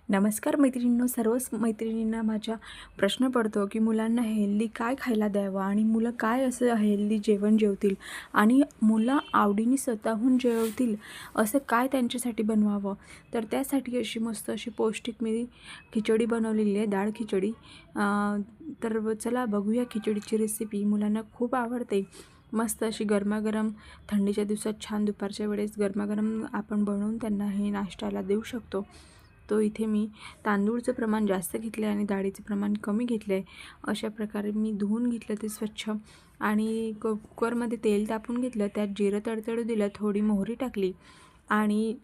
नमस्कार मैत्रिणींनो, सर्वच मैत्रिणींना माझा प्रश्न पडतो की मुलांना हेल्दी काय खायला द्यावं आणि मुलं काय असं हेल्दी जेवण जेवतील आणि मुलं आवडीने स्वतःहून जेवतील असं काय त्यांच्यासाठी बनवावं. तर त्यासाठी अशी मस्त अशी पौष्टिक मी खिचडी बनवलेली आहे, डाळ खिचडी. तर चला बघूया खिचडीची रेसिपी. मुलांना खूप आवडते. मस्त अशी गरमागरम थंडीच्या दिवसात छान दुपारच्या वेळेस गरमागरम आपण बनवून त्यांना हे नाश्त्याला देऊ शकतो. तो इथे मी तांदूळचं प्रमाण जास्त घेतलं आहे आणि डाळीचं प्रमाण कमी घेतलं आहे. अशा प्रकारे मी धुवून घेतलं ते स्वच्छ आणि कुकरमध्ये तेल तापून घेतलं. त्यात जिरं तडतडू दिलं, थोडी मोहरी टाकली आणि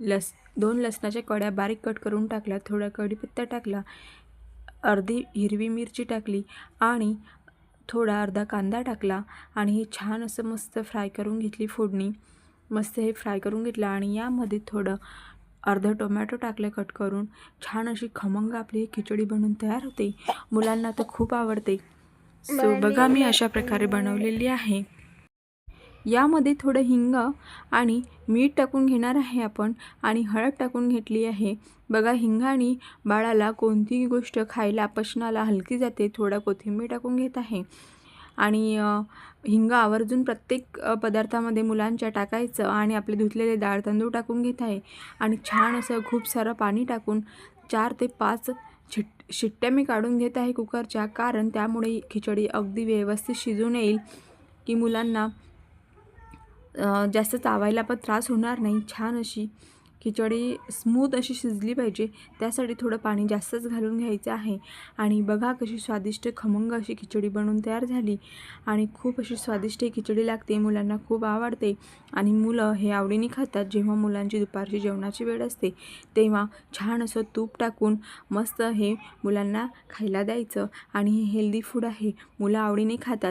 2 लसणाच्या कड्या बारीक कट करून टाकल्या, थोडा कढीपत्ता टाकला, अर्धी हिरवी मिरची टाकली आणि थोडा अर्धा कांदा टाकला आणि हे छान असं मस्त फ्राय करून घेतली फोडणी. मस्त हे फ्राय करून घेतलं आणि यामध्ये थोडं अर्धा टोमॅटो टाकले कट करून. छान अशी खमंग आपली खिचडी बनवून तयार होते. मुलांना तर खूप आवडते. सो बघा मी अशा प्रकारे बनवलेली आहे. यामध्ये थोडं हिंग आणि मीठ टाकून घेणार आहे आपण आणि हळद टाकून घेतली आहे. बघा, हिंगाने बाळाला कोणतीही गोष्ट खायला पचनाला हलकी जाते. थोडा कोथिंबीर टाकून घेत आहे आणि हिंग आवर्जून प्रत्येक पदार्थामध्ये मुलांच्या टाकायचं आणि आपले धुतलेले डाळ तांदूळ टाकून घेत आहे आणि छान असं खूप सारं पाणी टाकून 4 ते 5 शिट्ट्या मी काढून घेत आहे कुकरच्या, कारण त्यामुळे खिचडी अगदी व्यवस्थित शिजून येईल की मुलांना जास्त चावायला पण त्रास होणार नाही. छान अशी खिचडी स्मूथ अशी शिजली पाहिजे, त्यासाठी थोडं पाणी जास्तच घालून घ्यायचं आहे. आणि बघा कशी स्वादिष्ट खमंग अशी खिचडी बनवून तयार झाली आणि खूप अशी स्वादिष्ट ही खिचडी लागते. मुलांना खूप आवडते आणि मुलं हे आवडीने खातात. जेव्हा मुलांची दुपारची जेवणाची वेळ असते तेव्हा छान असं तूप टाकून मस्त हे मुलांना खायला द्यायचं आणि हे हेल्दी फूड आहे, मुलं आवडीने खातात.